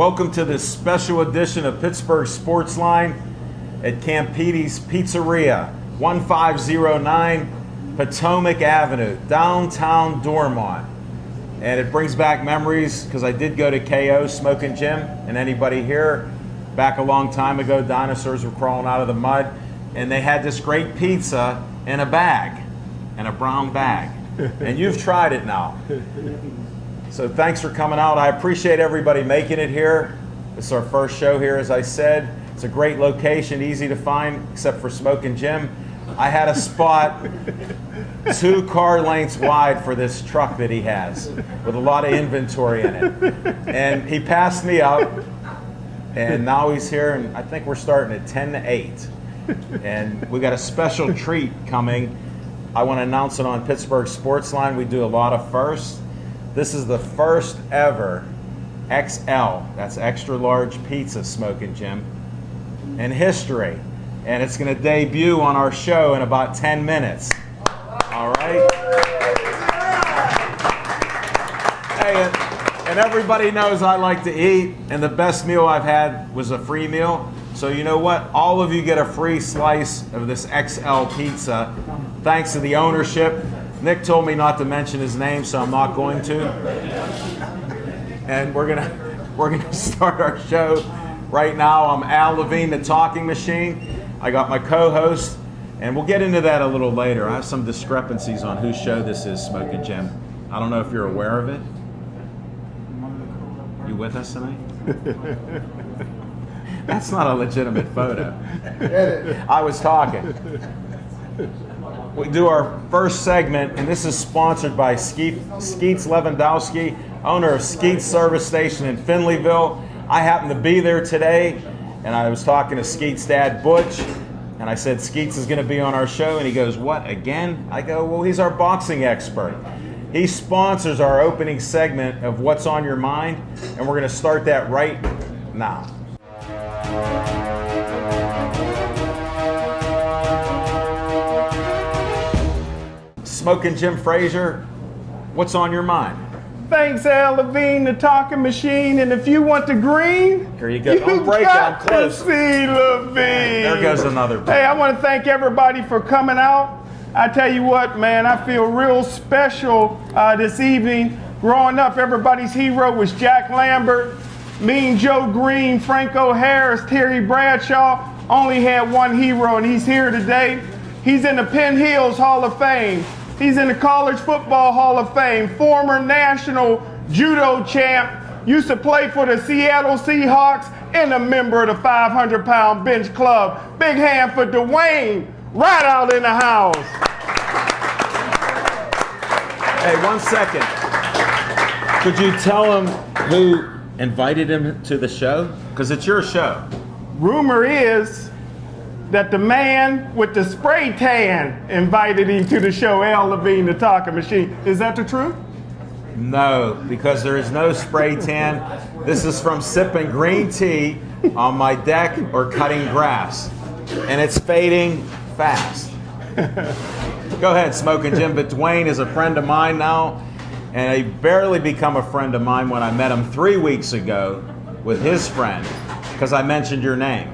Welcome to this special edition of Pittsburgh Sportsline at Campiti's Pizzeria, 1509 Potomac Avenue, downtown Dormont. And it brings back memories because I did go to KO Smoking Jim, and anybody here, back a long time ago, dinosaurs were crawling out of the mud, and they had this great pizza in a bag, in a brown bag. And you've tried it now. So thanks for coming out. I appreciate everybody making it here. This is our first show here, as I said. It's a great location, easy to find, except for Smoking Jim. I had a spot 2 car lengths wide for this truck that he has, with a lot of inventory in it. And he passed me up, and now he's here, and I think we're starting at 10 to 8. And we got a special treat coming. I want to announce it on Pittsburgh Sportsline. We do a lot of firsts. This is the first ever XL, that's extra large pizza, Smoking Jim, in history. And it's going to debut on our show in about 10 minutes. All right? Hey, and everybody knows I like to eat, and the best meal I've had was a free meal. So you know what? All of you get a free slice of this XL pizza, thanks to the ownership. Nick told me not to mention his name, so I'm not going to. And we're gonna start our show right now. I'm Al Levine, the talking machine. I got my co-host, and we'll get into that a little later. I have some discrepancies on whose show this is, Smoking Jim. I don't know if you're aware of it. You with us tonight? That's not a legitimate photo. I was talking. We do our first segment, and this is sponsored by Skeets Lewandowski, owner of Skeets Service Station in Finleyville. I happened to be there today, and I was talking to Skeets' dad, Butch, and I said, Skeets is going to be on our show, and he goes, what, again? I go, well, he's our boxing expert. He sponsors our opening segment of What's on Your Mind, and we're going to start that right now. Smoking Jim Frazier, what's on your mind? Thanks, Al Levine, the talking machine. And if you want the green, here you go. Don't break down close. See Levine. There goes another. Hey, I want to thank everybody for coming out. I tell you what, man, I feel real special this evening. Growing up, everybody's hero was Jack Lambert, Mean Joe Green, Franco Harris, Terry Bradshaw. Only had one hero, and he's here today. He's in the Penn Hills Hall of Fame. He's in the College Football Hall of Fame, former national judo champ, used to play for the Seattle Seahawks, and a member of the 500-pound bench club. Big hand for Dwayne, right out in the house. Hey, 1 second. Could you tell him who invited him to the show? Because it's your show. Rumor is that the man with the spray tan invited him to the show, Al Levine, the talking machine. Is that the truth? No, because there is no spray tan. This is from sipping green tea on my deck or cutting grass. And it's fading fast. Go ahead, Smoking Jim. But Dwayne is a friend of mine now, and he barely become a friend of mine when I met him 3 weeks ago with his friend, because I mentioned your name.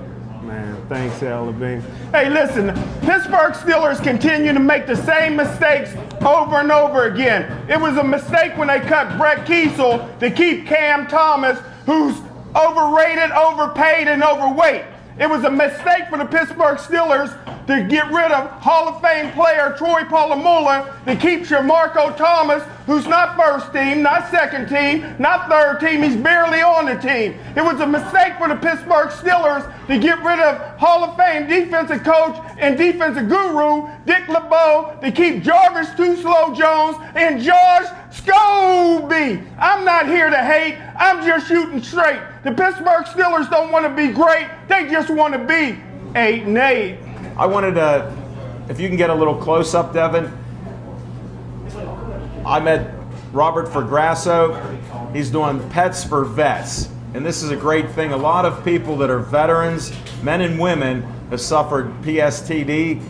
Thanks, Al Levine. Hey, listen, Pittsburgh Steelers continue to make the same mistakes over and over again. It was a mistake when they cut Brett Kiesel to keep Cam Thomas, who's overrated, overpaid, and overweight. It was a mistake for the Pittsburgh Steelers to get rid of Hall of Fame player Troy Polamalu to keep Shamarko Thomas, who's not first team, not second team, not third team. He's barely on the team. It was a mistake for the Pittsburgh Steelers to get rid of Hall of Fame defensive coach and defensive guru Dick LeBeau to keep Jarvis Too Slow Jones and Josh Scobie. I'm not here to hate. I'm just shooting straight. The Pittsburgh Steelers don't want to be great. They just want to be 8-8. I wanted to, if you can get a little close up, Devin. I met Robert Forgrasso. He's doing Pets for Vets. And this is a great thing. A lot of people that are veterans, men and women, have suffered PSTD,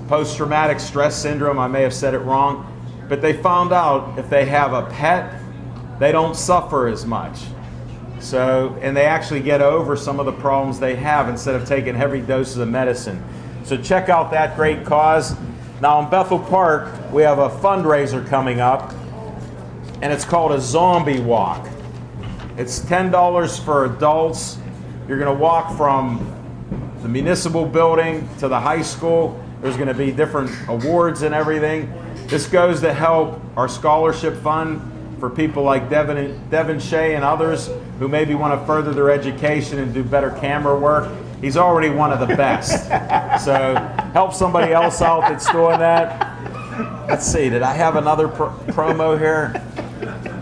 post-traumatic stress syndrome. I may have said it wrong. But they found out if they have a pet, they don't suffer as much. So, and they actually get over some of the problems they have instead of taking heavy doses of medicine. So check out that great cause. Now in Bethel Park, we have a fundraiser coming up, and it's called a zombie walk. It's $10 for adults. You're going to walk from the municipal building to the high school. There's going to be different awards and everything. This goes to help our scholarship fund for people like Devin Shea and others who maybe want to further their education and do better camera work. He's already one of the best. So help somebody else out that's doing that. Let's see, did I have another promo here?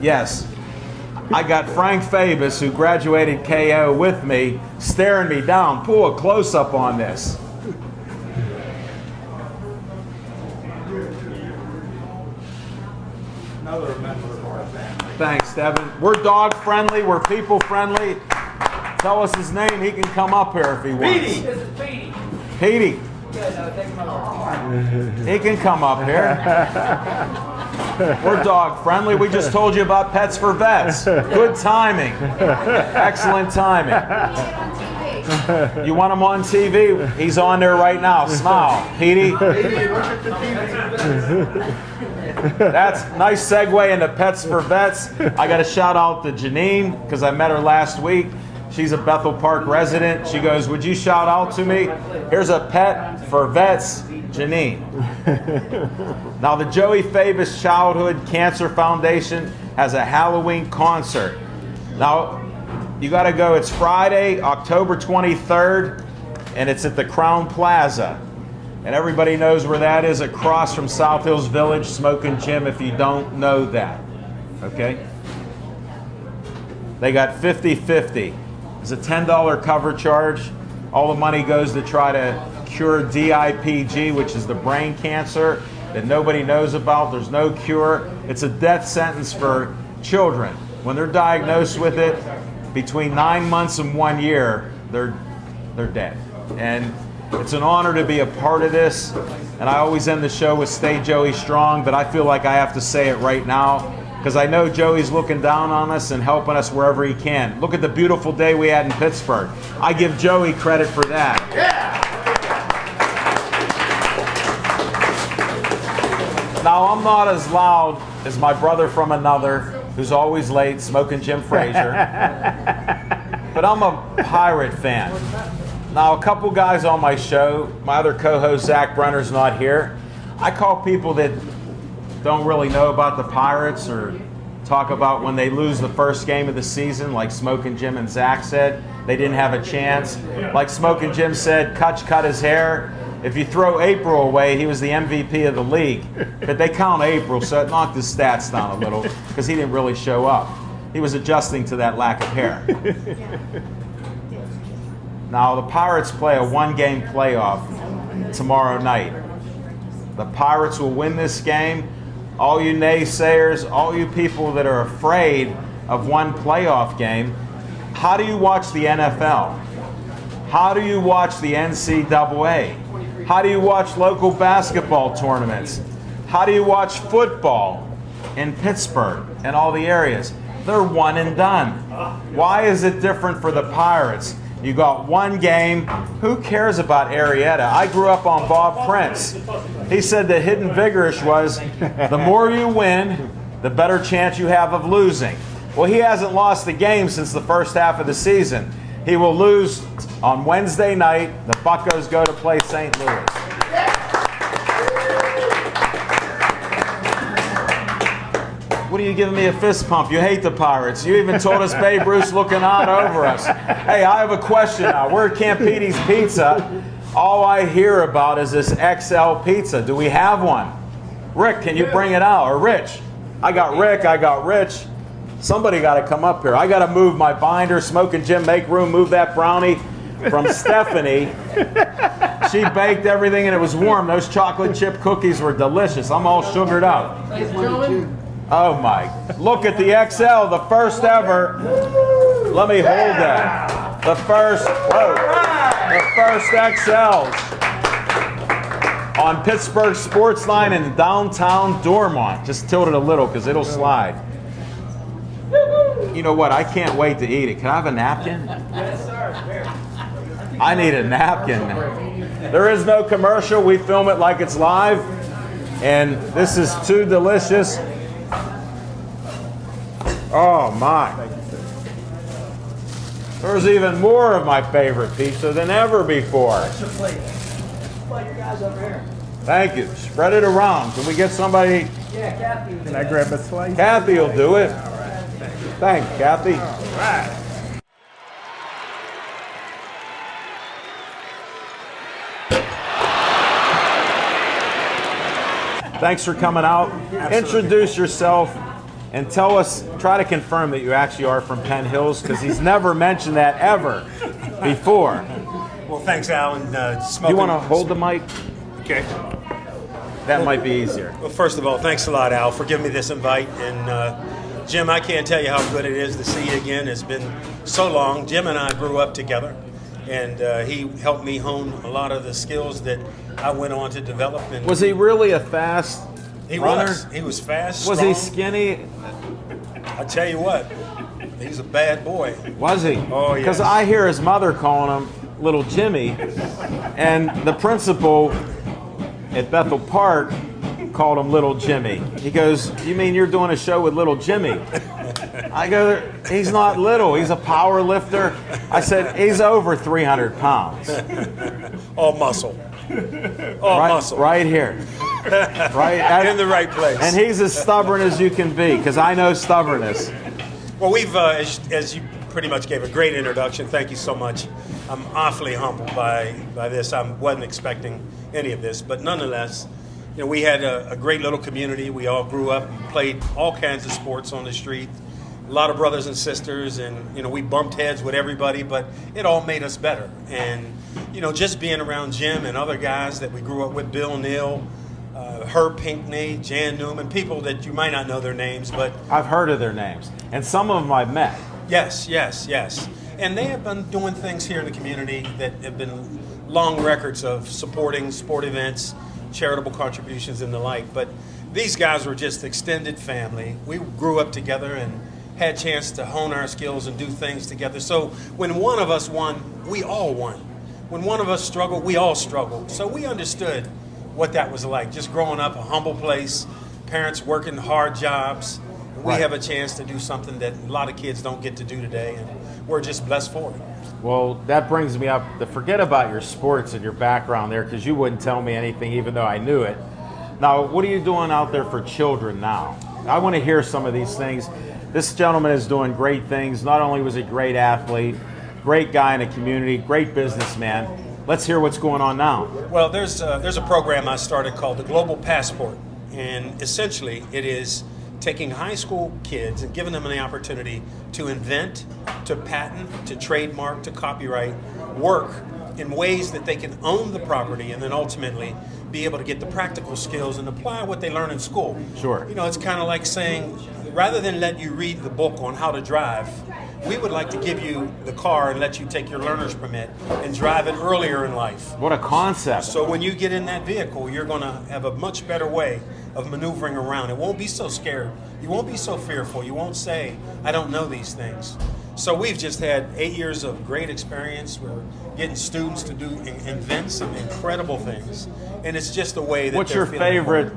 Yes. I got Frank Favis, who graduated KO with me, staring me down. Pull a close-up on this. Another member of our family. Thanks, Devin. We're dog-friendly. We're people-friendly. Tell us his name. He can come up here if he wants. Petey. This is Petey. Petey. Yeah, no, take him over. He can come up here. We're dog-friendly. We just told you about Pets for Vets. Good timing. Excellent timing. You want him on TV? He's on there right now. Smile. Petey. That's a nice segue into Pets for Vets. I got to shout out to Janine because I met her last week. She's a Bethel Park resident. She goes, would you shout out to me? Here's a Pet for Vets, Janine. Now the Joey Favis Childhood Cancer Foundation has a Halloween concert. Now you got to go. It's Friday, October 23rd, and it's at the Crown Plaza. And everybody knows where that is, across from South Hills Village Smoking Jim, if you don't know that. Okay? They got 50-50. It's a $10 cover charge. All the money goes to try to cure DIPG, which is the brain cancer that nobody knows about. There's no cure. It's a death sentence for children. When they're diagnosed with it, between 9 months and 1 year, they're dead. And it's an honor to be a part of this. And I always end the show with Stay Joey Strong, but I feel like I have to say it right now, because I know Joey's looking down on us and helping us wherever he can. Look at the beautiful day we had in Pittsburgh. I give Joey credit for that. Yeah. Now, I'm not as loud as my brother from another, who's always late, Smoking Jim Frazier. But I'm a Pirate fan. Now, a couple guys on my show, my other co-host Zach Brenner's not here. I call people that don't really know about the Pirates or talk about when they lose the first game of the season, like Smoking Jim and Zach said, they didn't have a chance. Like Smoking Jim said, Kutch cut his hair. If you throw April away, he was the MVP of the league. But they count April, so it knocked his stats down a little because he didn't really show up. He was adjusting to that lack of hair. Now, the Pirates play a one-game playoff tomorrow night. The Pirates will win this game. All you naysayers, all you people that are afraid of one playoff game, how do you watch the NFL? How do you watch the NCAA? How do you watch local basketball tournaments? How do you watch football in Pittsburgh and all the areas? They're one and done. Why is it different for the Pirates? You got one game. Who cares about Arietta? I grew up on Bob Prince. He said that hidden vigorish was the more you win, the better chance you have of losing. Well, he hasn't lost the game since the first half of the season. He will lose on Wednesday night. The Buccos go to play St. Louis. What are you giving me a fist pump? You hate the Pirates. You even told us Babe Ruth looking on over us. Hey, I have a question now. We're at Campiti's Pizza. All I hear about is this XL pizza. Do we have one? Rick, can you bring it out? Or Rich? I got Rick, I got Rich. Somebody got to come up here. I got to move my binder. Smoking Jim, make room, move that brownie from Stephanie. She baked everything and it was warm. Those chocolate chip cookies were delicious. I'm all sugared up. Ladies and gentlemen, Oh my, look at the XL, the first ever. Let me hold that. The first, whoa, the first XLs on Pittsburgh Sportsline in downtown Dormont. Just tilt it a little because it'll slide. You know what? I can't wait to eat it. Can I have a napkin? Yes, sir. Here. I need a napkin. There is no commercial. We film it like it's live. And this is too delicious. Oh, my. There's even more of my favorite pizza than ever before. What's your plate? Well, your guys over here. Thank you. Spread it around. Can we get somebody? Yeah, Kathy. Can I grab a slice? Kathy will do it. Thanks, Kathy. All right. Thanks for coming out. Introduce yourself and tell us, try to confirm that you actually are from Penn Hills, because he's never mentioned that ever before. Well, thanks, Al. And You want to hold the mic? Okay. That might be easier. Well, first of all, thanks a lot, Al, for giving me this invite. And Jim, I can't tell you how good it is to see you again. It's been so long. Jim and I grew up together, and he helped me hone a lot of the skills that I went on to develop. And Was he really a fast runner? He was fast, Was strong. he skinny? I tell you what, he's a bad boy. Was he? Oh, yes. Because I hear his mother calling him Little Jimmy, and the principal at Bethel Park called him Little Jimmy. He goes, "You mean you're doing a show with Little Jimmy?" I go, "He's not little. He's a power lifter." I said, "He's over 300 pounds." All muscle. All muscle. Right here. Right in the right place. And he's as stubborn as you can be, because I know stubbornness. Well, we've, as you pretty much gave a great introduction, thank you so much. I'm awfully humbled by this. I wasn't expecting any of this, but nonetheless, you know, we had a great little community. We all grew up and played all kinds of sports on the street. A lot of brothers and sisters, and you know, we bumped heads with everybody, but it all made us better. And you know, just being around Jim and other guys that we grew up with, Bill Neal, Herb Pinckney, Jan Newman, people that you might not know their names, but I've heard of their names, and some of them I've met. Yes. And they have been doing things here in the community that have been long records of supporting sport events, charitable contributions, and the like. But these guys were just extended family. We grew up together and had a chance to hone our skills and do things together. So when one of us won, we all won. When one of us struggled, we all struggled. So we understood what that was like, just growing up a humble place, parents working hard jobs. We have a chance to do something that a lot of kids don't get to do today, and we're just blessed for it. Well, that brings me up to forget about your sports and your background there, because you wouldn't tell me anything even though I knew it. Now, what are you doing out there for children now? I want to hear some of these things. This gentleman is doing great things. Not only was he a great athlete, great guy in the community, great businessman. Let's hear what's going on now. Well, there's a program I started called the Global Passport, and essentially it is taking high school kids and giving them the opportunity to invent, to patent, to trademark, to copyright work in ways that they can own the property and then ultimately be able to get the practical skills and apply what they learn in school. Sure. You know, it's kind of like saying, rather than let you read the book on how to drive, we would like to give you the car and let you take your learner's permit and drive it earlier in life. What a concept. So when you get in that vehicle, you're going to have a much better way of maneuvering around. It won't be so scared. You won't be so fearful. You won't say, I don't know these things. So we've just had 8 years of great experience. We're getting students to invent some incredible things. And it's just a way that What's your favorite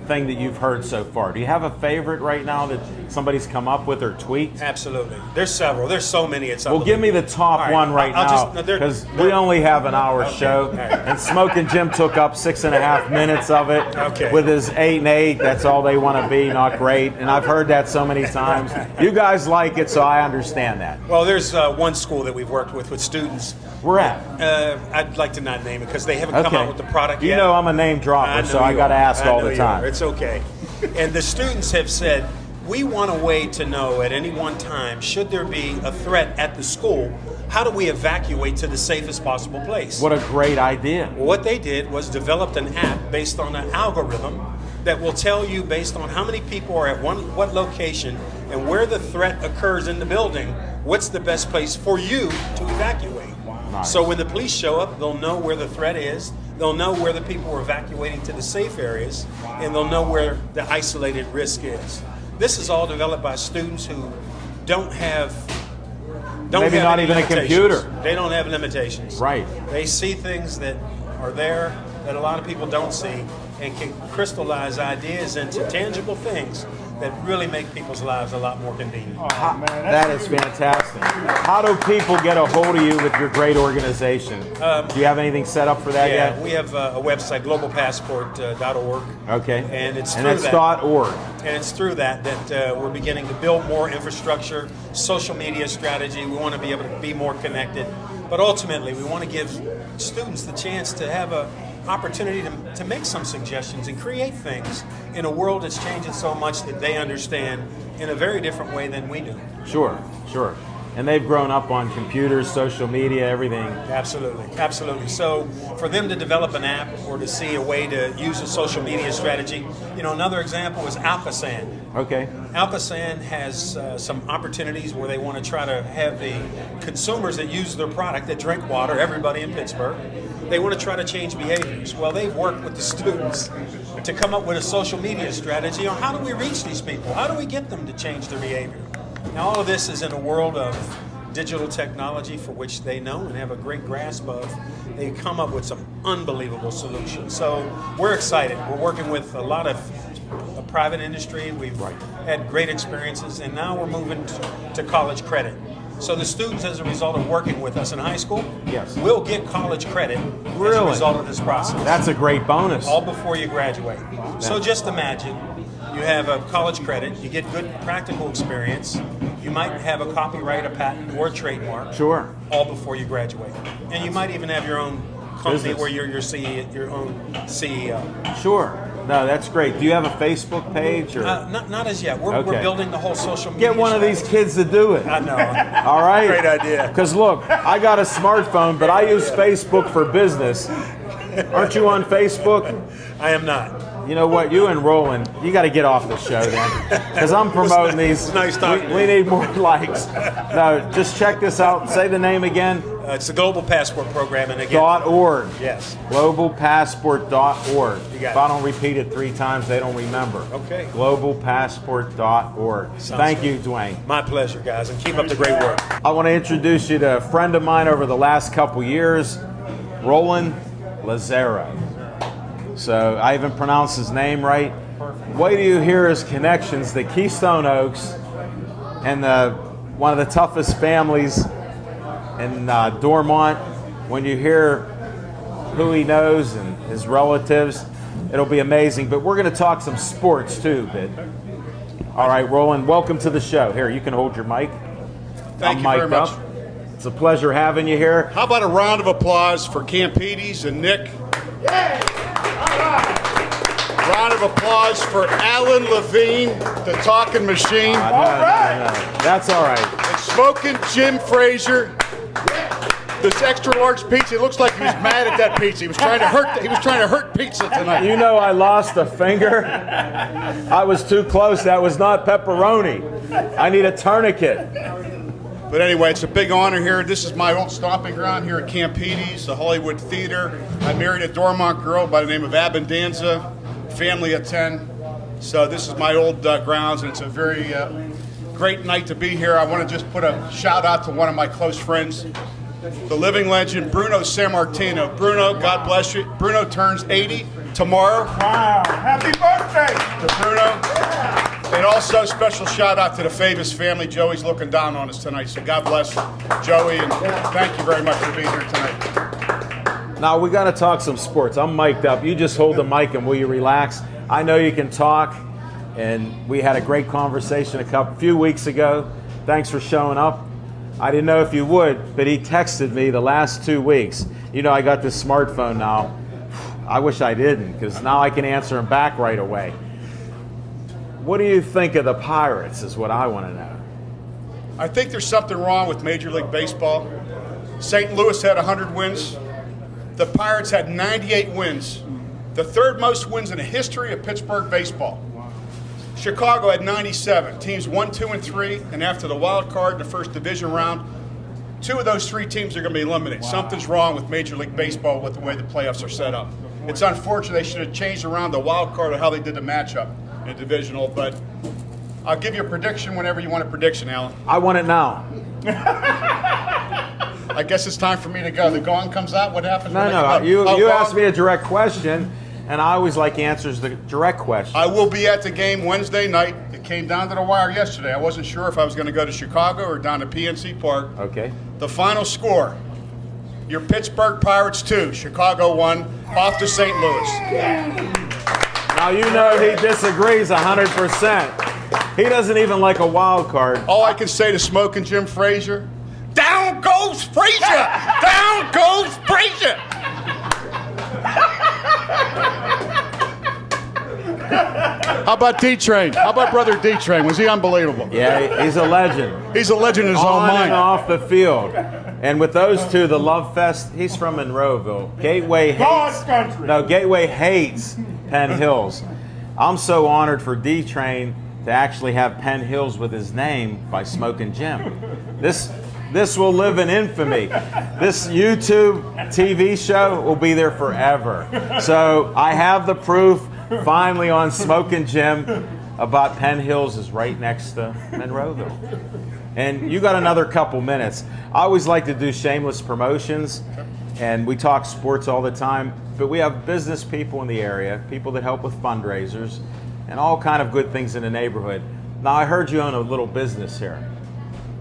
thing that you've heard so far? Do you have a favorite right now that somebody's come up with or tweaked? Absolutely. There's several. There's so many. It's Well, give me the top one right now, because we only have an hour show, and Smoking Jim took up 6.5 minutes of it with his 8 and 8. That's all they want to be, not great. And I've heard that so many times. You guys like it, so I understand that. Well, there's one school that we've worked with students. Where at? I'd like to not name it because they haven't come out with the product yet. You know I'm a name dropper, so I got to ask all the time. It's okay. And the students have said, we want a way to know at any one time, should there be a threat at the school, how do we evacuate to the safest possible place? What a great idea. Well, what they did was developed an app based on an algorithm that will tell you based on how many people are at what location and where the threat occurs in the building, what's the best place for you to evacuate. Nice. So when the police show up, they'll know where the threat is, they'll know where the people are evacuating to the safe areas, and they'll know where the isolated risk is. This is all developed by students who don't have Maybe have not any even a limitations. computer. They don't have limitations. Right. They see things that are there that a lot of people don't see, and can crystallize ideas into tangible things that really make people's lives a lot more convenient. Oh, man, That is fantastic. How do people get a hold of you with your great organization? Do you have anything set up for that Yeah, yet? we have a website, globalpassport.org. Okay. And it's and through that's that. .org. And it's through that we're beginning to build more infrastructure, social media strategy. We want to be able to be more connected. But ultimately, we want to give students the chance to have an opportunity to make some suggestions and create things in a world that's changing so much that they understand in a very different way than we do. Sure, sure. And they've grown up on computers, social media, everything. Absolutely, absolutely. So for them to develop an app or to see a way to use a social media strategy, another example is Alka-San. Okay. Alka-San has some opportunities where they want to try to have the consumers that use their product, that drink water, everybody in Pittsburgh, they want to try to change behaviors. Well, they've worked with the students to come up with a social media strategy on how do we reach these people? How do we get them to change their behavior? Now, all of this is in a world of digital technology for which they know and have a great grasp of. They come up with some unbelievable solutions. So we're excited. We're working with a lot of private industry. We've had great experiences, and now we're moving to college credit. So the students, as a result of working with us in high school, will get college credit as a result of this process. That's a great bonus. All before you graduate. So just imagine you have a college credit, you get good practical experience, you might have a copyright, a patent, or a trademark. Sure. All before you graduate. And you might even have your own company Business. where you're your own CEO. Sure. No, that's great. Do you have a Facebook page? Or? Not as yet. We're building the whole social media. Get one of these kids to do it. I know. All right? Great idea. Because look, I got a smartphone, but I use Facebook for business. Aren't you on Facebook? I am not. You know what? You and Roland, you got to get off the show then. Because I'm promoting these. Nice talking. We need more likes. No, just check this out. Say the name again. It's the Global Passport Program. And again, .org. Yes. Globalpassport.org. You got If I don't repeat it 3 times, they don't remember. Okay. Globalpassport.org. Thank you, Dwayne. My pleasure, guys, and keep up the great work. I want to introduce you to a friend of mine over the last couple years, Roland Lazaro. So I even pronounced his name right. Wait till you hear his connections to Keystone Oaks and one of the toughest families in Dormont. When you hear who he knows and his relatives, it'll be amazing. But we're going to talk some sports too, bit. All right, Roland, welcome to the show. Here, you can hold your mic. Thank you very much. It's a pleasure having you here. How about a round of applause for Campitis and Nick? Round of applause for Alan Levine, the talking machine. No. That's all right. And Smoking Jim Frazier. This extra large pizza. It looks like he was mad at that pizza. He was trying to hurt pizza tonight. You know I lost a finger. I was too close. That was not pepperoni. I need a tourniquet. But anyway, it's a big honor here. This is my old stomping ground here at Campiti's, the Hollywood Theater. I married a Dormont girl by the name of Abundanza, family of 10. So this is my old grounds, and it's a very great night to be here. I want to just put a shout out to one of my close friends, the living legend, Bruno Sammartino. Bruno, God bless you. Bruno turns 80 tomorrow. Wow. Happy birthday. To Bruno. And also special shout out to the Favis family. Joey's looking down on us tonight, so God bless Joey, and thank you very much for being here tonight. Now we got to talk some sports. I'm mic'd up. You just hold the mic and will you relax? I know you can talk, and we had a great conversation a few weeks ago. Thanks for showing up. I didn't know if you would, but he texted me the last 2 weeks. You know I got this smartphone now. I wish I didn't, because now I can answer him back right away. What do you think of the Pirates is what I want to know. I think there's something wrong with Major League Baseball. St. Louis had 100 wins. The Pirates had 98 wins. The third most wins in the history of Pittsburgh baseball. Chicago had 97. Teams 1, 2, and 3. And after the wild card in the first division round, 2 of those 3 teams are going to be eliminated. Wow. Something's wrong with Major League Baseball with the way the playoffs are set up. It's unfortunate. They should have changed around the wild card or how they did the matchup in divisional. But I'll give you a prediction whenever you want a prediction, Alan. I want it now. I guess it's time for me to go. The gong comes out. What happens? No, when no. I You gong? asked me a direct question, and I always like answers the direct question. I will be at the game Wednesday night. It came down to the wire yesterday. I wasn't sure if I was going to go to Chicago or down to PNC Park. Okay. The final score, your Pittsburgh Pirates 2, Chicago 1, off to St. Louis. Now you know he disagrees 100%. He doesn't even like a wild card. All I can say to Smoking Jim Frazier, down goes Frazier! Down goes Frazier! How about D-Train? How about brother D-Train? Was he unbelievable? Yeah, he's a legend. He's a legend in his own On mind. and off the field. And with those two, the Love Fest, he's from Monroeville. Gateway God's hates. country. No, Gateway hates Penn Hills. I'm so honored for D-Train to actually have Penn Hills with his name by Smoking Jim. This will live in infamy. This YouTube TV show will be there forever. So I have the proof finally on Smoking Jim about Penn Hills is right next to Monroeville. And you got another couple minutes. I always like to do shameless promotions, and we talk sports all the time, but we have business people in the area, people that help with fundraisers, and all kind of good things in the neighborhood. Now, I heard you own a little business here.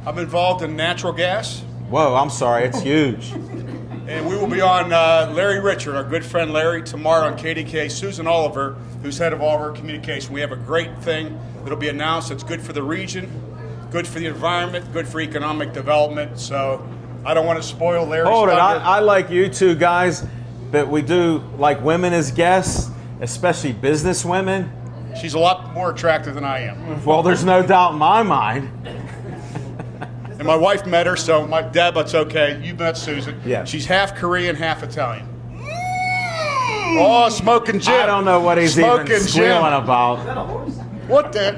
I'm involved in natural gas, Whoa, I'm sorry, it's huge. and we will be on Larry Richard, our good friend Larry, tomorrow on KDK. Susan Oliver, who's head of all of our communication. We have a great thing that'll be announced. It's good for the region, good for the environment, good for economic development. So I don't want to spoil Larry's Hold it, thunder. I like you two guys, but we do like women as guests, especially business women. She's a lot more attractive than I am. Well, there's no doubt in my mind. And my wife met her, so Deb, it's okay. You met Susan. Yeah. She's half Korean, half Italian. Oh, Smoking Jim. I don't know what he's even Smoking squealing Jim. about. What the?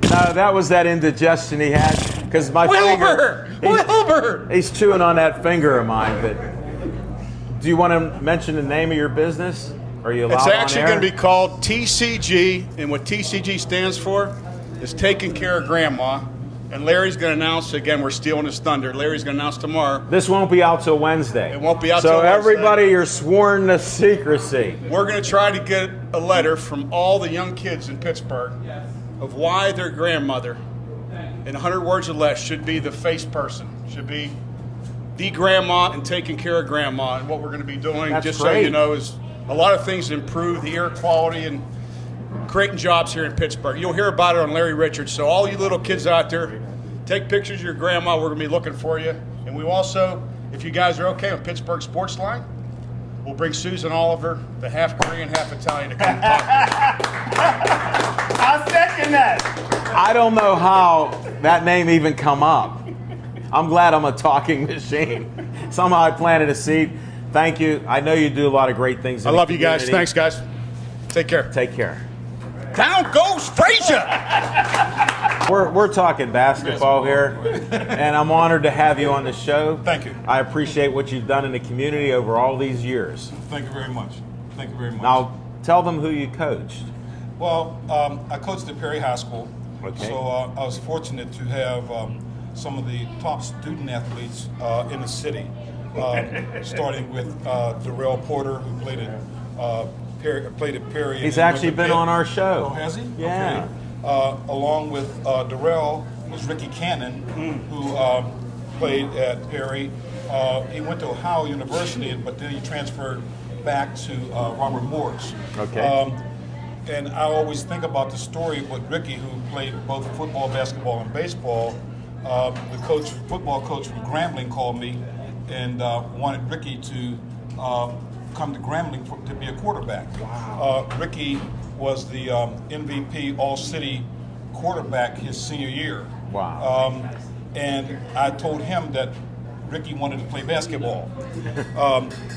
No, that was that indigestion he had because my Wilbur! finger. Wilbur! He's chewing on that finger of mine. But do you want to mention the name of your business? Are you allowed It's on actually air? going to be called TCG, and what TCG stands for is Taking Care of Grandma. And Larry's going to announce, again, we're stealing his thunder. Larry's going to announce tomorrow. This won't be out till Wednesday. It won't be out so till Wednesday. everybody, you're sworn to secrecy. We're going to try to get a letter from all the young kids in Pittsburgh of why their grandmother, in 100 words or less, should be the face person, should be the grandma and taking care of grandma. And what we're going to be doing, That's just so great. you know, is a lot of things to improve the air quality and creating jobs here in Pittsburgh. You'll hear about it on Larry Richards. So all you little kids out there, take pictures of your grandma. We're going to be looking for you. And we also, if you guys are okay on Pittsburgh Sportsline, we'll bring Susan Oliver, the half Korean, half Italian, to come talk to you. I second that. I don't know how that name even come up. I'm glad I'm a talking machine. Somehow I planted a seed. Thank you. I know you do a lot of great things. I love you guys. Thanks, guys. Take care. Take care. Down goes Frazier! We're talking basketball here, and I'm honored to have you on the show. Thank you. I appreciate what you've done in the community over all these years. Thank you very much. Thank you very much. Now, tell them who you coached. Well, I coached at Perry High School. Okay. So I was fortunate to have some of the top student athletes in the city, starting with Darrell Porter, who played at Perry. He's and actually went to been Pitt. on our show. Oh, has he? Yeah. Okay. Along with Darrell was Ricky Cannon, who played at Perry. He went to Ohio University, but then he transferred back to Robert Morris. Okay. And I always think about the story with Ricky, who played both football, basketball, and baseball. The football coach from Grambling called me and wanted Ricky to come to Grambling to be a quarterback. Wow. Ricky was the MVP All-City quarterback his senior year. Wow. And I told him that Ricky wanted to play basketball.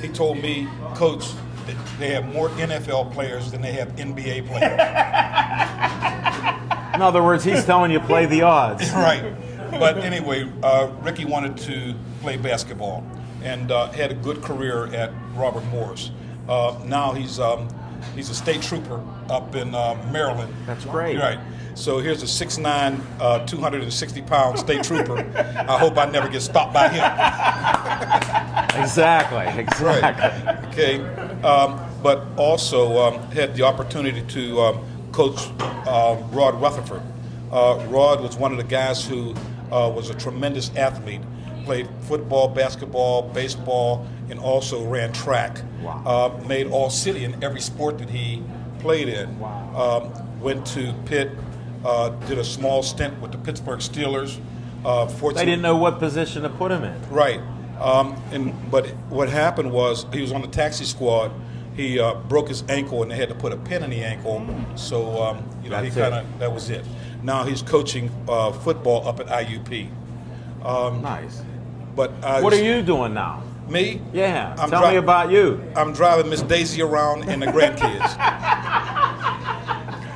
He told me, Coach, that they have more NFL players than they have NBA players. In other words, he's telling you play the odds. Right. But anyway, Ricky wanted to play basketball and had a good career at Robert Morris. Now he's a state trooper up in Maryland. That's great. Right. So here's a 6'9", 260-pound state trooper. I hope I never get stopped by him. Exactly. Right. Okay. But also had the opportunity to coach Rod Rutherford. Rod was one of the guys who was a tremendous athlete. Played football, basketball, baseball, and also ran track. Wow. Made all-city in every sport that he played in. Wow. Went to Pitt, did a small stint with the Pittsburgh Steelers. They didn't know what position to put him in. Right. But what happened was he was on the taxi squad. He broke his ankle, and they had to put a pin in the ankle. So that was it. Now he's coaching football up at IUP. Nice. But what are you doing now? Me? Yeah. Tell me about you. I'm driving Miss Daisy around and the grandkids.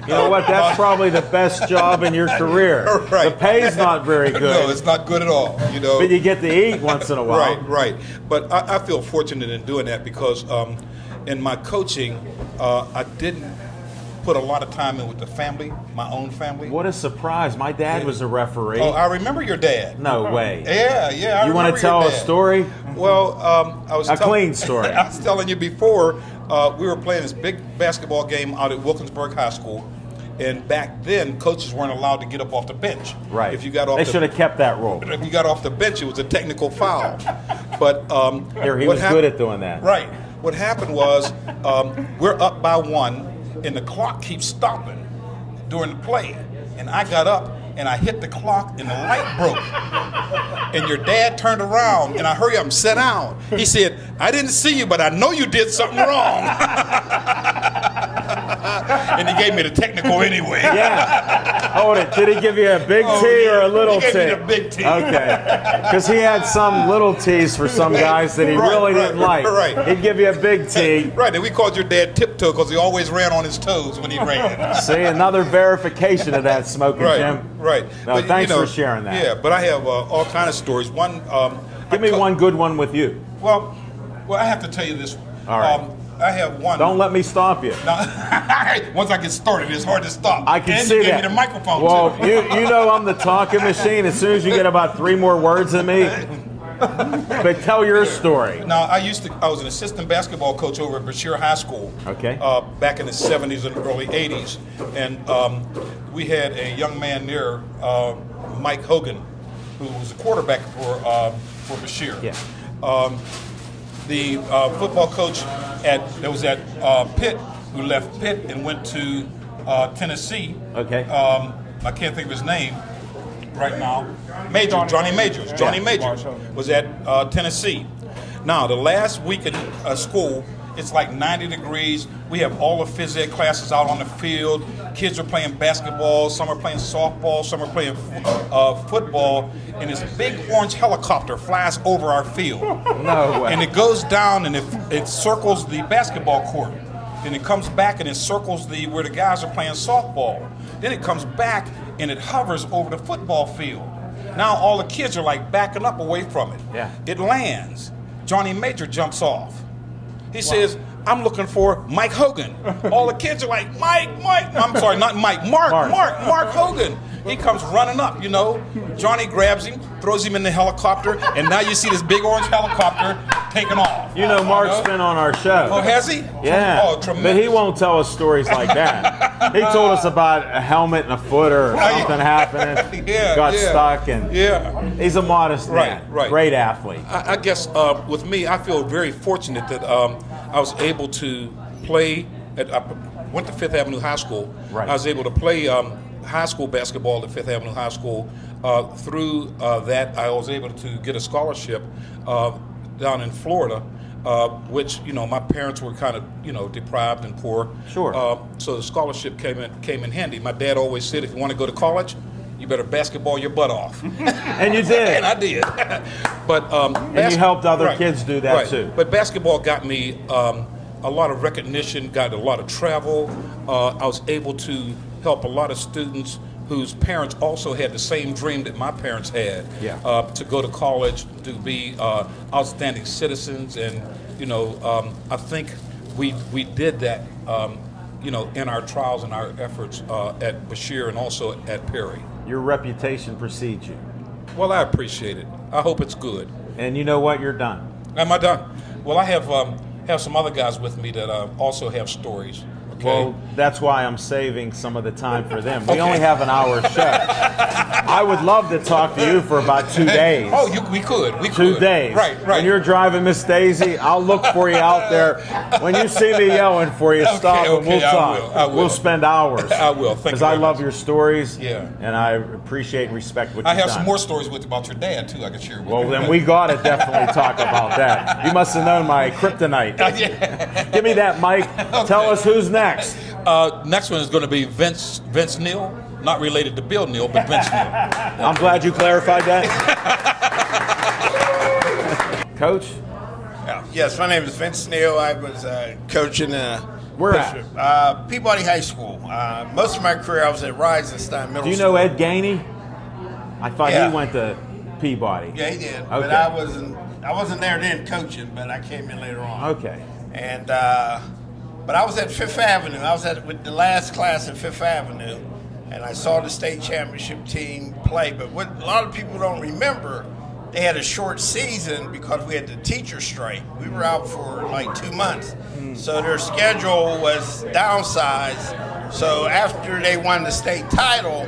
You know what? That's probably the best job in your career. Right. The pay's not very good. No, it's not good at all. You know. But you get to eat once in a while. Right. But I feel fortunate in doing that because in my coaching, I didn't put a lot of time in with the family, my own family. What a surprise. My dad was a referee. Oh, I remember your dad. No way. Yeah. You want to tell a story? Well, I was clean story. I was telling you before, we were playing this big basketball game out at Wilkinsburg High School, and back then coaches weren't allowed to get up off the bench. Right. If you got off, they should have kept that rule. If you got off the bench, it was a technical foul. But he was good at doing that. Right. What happened was we're up by 1. And the clock keeps stopping during the play. And I got up and I hit the clock and the light broke. And your dad turned around and I hurry up and sat down. He said, I didn't see you, but I know you did something wrong. And he gave me the technical anyway. Yeah. Hold it. Did he give you a big T or a little T? He gave me the big T. Okay. Because he had some little T's for some guys that he really didn't like. Right. He'd give you a big T. Right. And we called your dad Tiptoe because he always ran on his toes when he ran. See, another verification of that, Smoking Jim. Right. No, but, thanks for sharing that. Yeah, but I have all kind of stories. One. Give me one good one with you. Well, I have to tell you this. All right. I have one. Don't let me stop you. No, once I get started, it's hard to stop. I can and see you that. Gave me the microphone well, too. you know I'm the talking machine. As soon as you get about 3 more words than me. But tell your story. Now, I was an assistant basketball coach over at Bashir High School. Okay. Back in the 70s and early 80s, and we had a young man there, Mike Hogan, who was a quarterback for Bashir. Yeah. The football coach that was at Pitt, who left Pitt and went to Tennessee. Okay. I can't think of his name right now. Johnny Majors. Johnny Majors was at Tennessee. Now, the last week at school, it's like 90 degrees. We have all the phys ed classes out on the field. Kids are playing basketball. Some are playing softball. Some are playing football. And this big orange helicopter flies over our field. No way. And it goes down and it circles the basketball court. Then it comes back and it circles where the guys are playing softball. Then it comes back and it hovers over the football field. Now all the kids are like backing up away from it. Yeah. It lands. Johnny Major jumps off. He says, I'm looking for Mike Hogan. All the kids are like, Mike. I'm sorry, not Mike. Mark Hogan. He comes running up, you know. Johnny grabs him, throws him in the helicopter, and now you see this big orange helicopter taking off. You know, Mark's been on our show. Oh, has he? Yeah. Oh, tremendous. But he won't tell us stories like that. He told us about a helmet and a footer or something happening. Got stuck. And he's a modest man. Right. Great athlete. I guess with me, I feel very fortunate that I was able to play I went to Fifth Avenue High School. Right. I was able to play high school basketball at Fifth Avenue High School. Through that, I was able to get a scholarship down in Florida, which, you know, my parents were kind of, you know, deprived and poor. Sure. So the scholarship came in handy. My dad always said, if you want to go to college, you better basketball your butt off. And you did. And I did. But and you helped other kids do that too. But basketball got me a lot of recognition, got a lot of travel. I was able to help a lot of students whose parents also had the same dream that my parents had, to go to college, to be outstanding citizens. And, you know, I think we did that, in our trials and our efforts at Bashir and also at Perry. Your reputation precedes you. Well, I appreciate it. I hope it's good. And you know what? You're done. Am I done? Well, I have some other guys with me that also have stories. Okay? Well, that's why I'm saving some of the time for them. We only have an hour show. I would love to talk to you for about 2 days. Oh, we could. 2 days. Right. When you're driving Miss Daisy, I'll look for you out there. When you see me yelling for you, stop and we'll talk. I will. We'll spend hours. I will. Thank you. Because I love your stories. Yeah. And I appreciate and respect what I you've have done. some more stories with about your dad too. I can share with you. Well, then we got to definitely talk about that. You must have known my kryptonite. Give me that mic. Okay. Tell us who's next. Next one is going to be Vince Neal, not related to Bill Neal, but Vince Neal. I'm glad you clarified that. Coach? Yes, my name is Vince Neal. I was coaching Where at? Peabody High School. Most of my career I was at Rising Middle Do you School. know Ed Gainey? I thought Yeah. he went to Peabody. Yeah, he did. Okay. But I wasn't there then coaching, but I came in later on. Okay. And but I was at Fifth Avenue. I was with the last class at Fifth Avenue, and I saw the state championship team play. But what a lot of people don't remember, they had a short season because we had the teacher strike. We were out for like 2 months. So their schedule was downsized. So after they won the state title,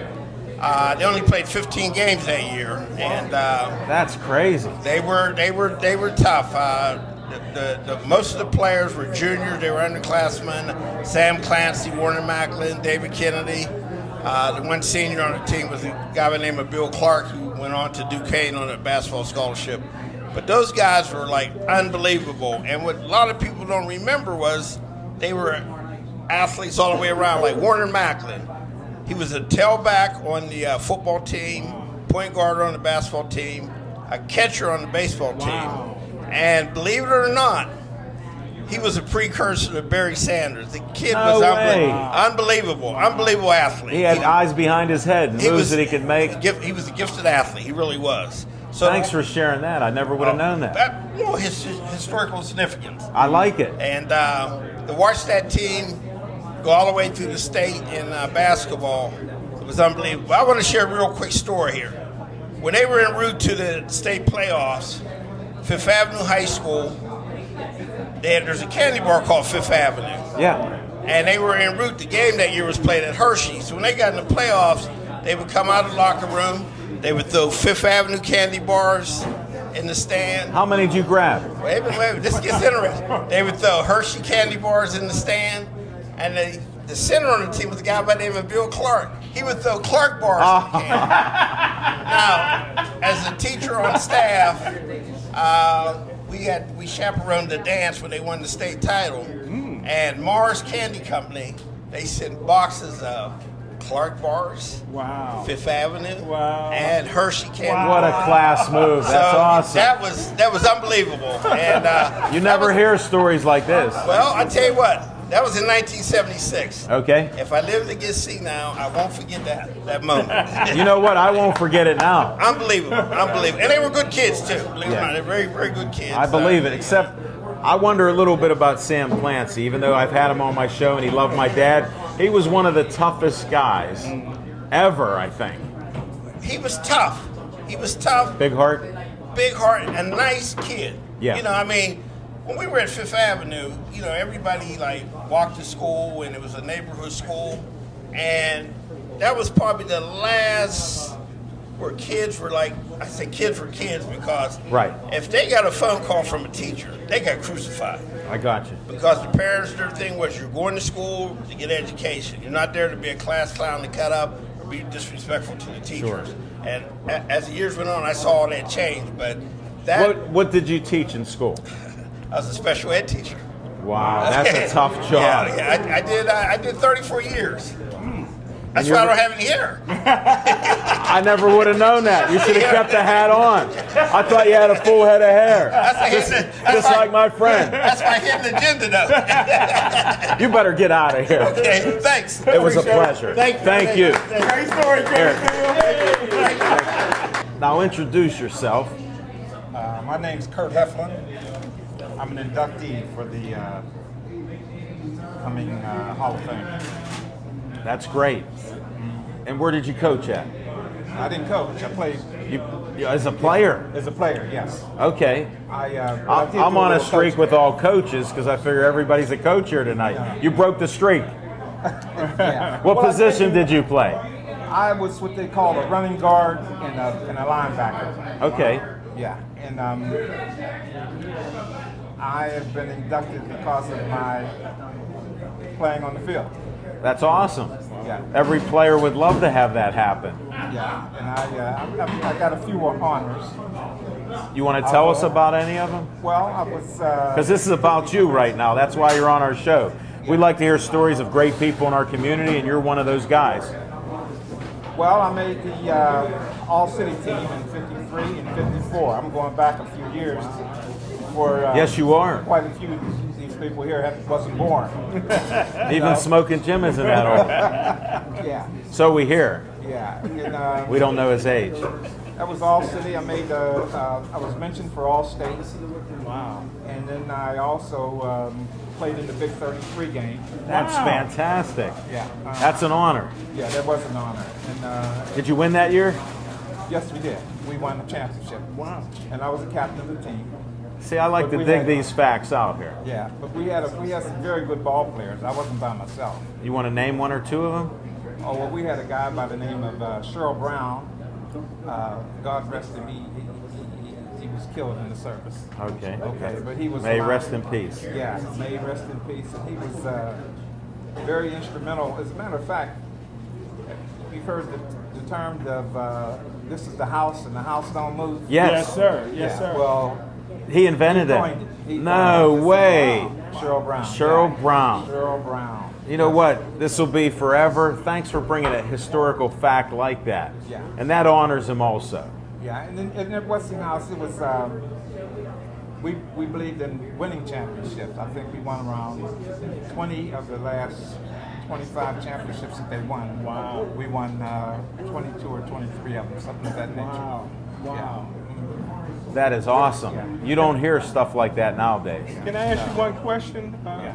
they only played 15 games that year, and That's crazy. they were tough. Most of the players were juniors. They were underclassmen. Sam Clancy, Warner Macklin, David Kennedy. The one senior on the team was a guy by the name of Bill Clark, who went on to Duquesne on a basketball scholarship. But those guys were like unbelievable. And what a lot of people don't remember was they were athletes all the way around, like Warner Macklin. He was a tailback on the football team, point guard on the basketball team, a catcher on the baseball team. And believe it or not, he was a precursor to Barry Sanders. The kid was unbelievable athlete. He had eyes behind his head and moves that he could make. He was a gifted athlete. He really was. So Thanks for sharing that. I never would have known that. His historical significance. I like it. And to watch that team go all the way through the state in basketball, it was unbelievable. I want to share a real quick story here. When they were en route to the state playoffs, Fifth Avenue High School, there's a candy bar called Fifth Avenue. Yeah. And they were en route. The game that year was played at Hershey. So when they got in the playoffs, they would come out of the locker room. They would throw Fifth Avenue candy bars in the stand. How many did you grab? Wait, this gets interesting. They would throw Hershey candy bars in the stand. And the center on the team was a guy by the name of Bill Clark. He would throw Clark bars in the candy. Now, as a teacher on staff, we chaperoned the dance when they won the state title, and Mars Candy Company, they sent boxes of Clark bars, Fifth Avenue, and Hershey candy. What a class move! That's awesome. That was unbelievable, and you never hear stories like this. Well, I tell you what. That was in 1976. Okay. If I live to get senile, I won't forget that moment. You know what? I won't forget it now. Unbelievable. And they were good kids, too. Believe it or not, they're very, very good kids. I believe it, except I wonder a little bit about Sam Clancy. Even though I've had him on my show and he loved my dad, he was one of the toughest guys ever, I think. He was tough. Big heart? Big heart, a nice kid. Yeah. You know, I mean, when we were at Fifth Avenue, you know, everybody like walked to school, and it was a neighborhood school, and that was probably the last where kids were like, I say kids were kids because if they got a phone call from a teacher, they got crucified. I got you. Because the parents, their thing was you're going to school to get education. You're not there to be a class clown to cut up or be disrespectful to the teachers. Sure. And as the years went on, I saw all that change, but that... What did you teach in school? I was a special ed teacher. Wow, that's a tough job. Yeah, I did 34 years. That's why I don't have any hair. I never would have known that. You should have kept the hat on. I thought you had a full head of hair. Just like my friend. That's my hidden agenda, though. You better get out of here. Okay, thanks. It was a pleasure. Thank you. Great story, Now introduce yourself. My name's Kurt Hefflin. I'm an inductee for the upcoming Hall of Fame. That's great. And where did you coach at? I didn't coach. I played You as a player? as a player. Yes. Okay. I'm on a streak with all coaches because I figure everybody's a coach here tonight. Yeah. You broke the streak. Yeah. What position did you play? I was what they call a running guard and a linebacker. Okay. Yeah, and I have been inducted because of my playing on the field. That's awesome. Yeah. Every player would love to have that happen. Yeah, and I got a few honors. You want to tell us about any of them? Well, I was Because this is about you right now. That's why you're on our show. We'd like to hear stories of great people in our community, and you're one of those guys. well, I made the all-city team in '53 and '54. I'm going back a few years. For Yes, you are. Quite a few of these people here wasn't born. Even Smoking Jim isn't that old. Yeah, So we hear. yeah. And, We don't know his age. that was all-city. I made. I was mentioned for all states. Wow. And then I also played in the Big 33 game. That's fantastic. Yeah. That's an honor. Yeah, that was an honor. And Did you win that year? yes, we did. We won the championship. Wow. And I was the captain of the team. See, I like But to we dig had- these facts out here. Yeah, but we had some very good ball players. I wasn't by myself. You want to name one or two of them? Oh well, we had a guy by the name of Cheryl Brown. God rest him. He was killed in the service. Okay. Okay, but he was. May alive. rest in peace. Yeah, may he rest in peace. And he was very instrumental. As a matter of fact, you've heard the term of "this is the house and the house don't move." Yes. sir. Yes, sir. Well, He invented he it. coined it. He No coined it. way. Cheryl Brown. Cheryl Yeah. Brown. Cheryl Brown. You know what? This will be forever. Thanks for bringing a historical fact like that. Yeah. And that honors him also. Yeah, and then at Westinghouse, it was we believed in winning championships. I think we won around 20 of the last 25 championships that they won. Wow. We won 22 or 23 of them, something of that nature. Wow. Wow. That is awesome. Yeah. You don't hear stuff like that nowadays. Can I ask you one question, Yeah.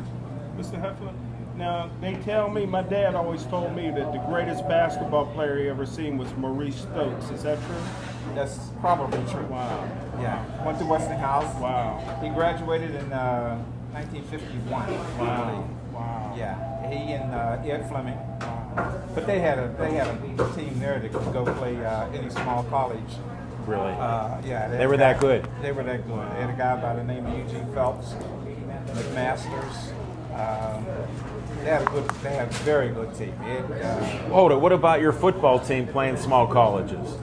Mr. Hefflin? Now, they tell me, my dad always told me that the greatest basketball player he ever seen was Maurice Stokes. Is that true? That's probably true. Wow. Yeah, went to Westinghouse. Wow. He graduated in 1951. Wow. Wow. Yeah, he and Ed Fleming. But they had a team there that could go play any small college. Really. Yeah, They were that good. They were that good. They had a guy by the name of Eugene Phelps, McMasters. They had a very good team. Hold it. What about your football team playing small colleges?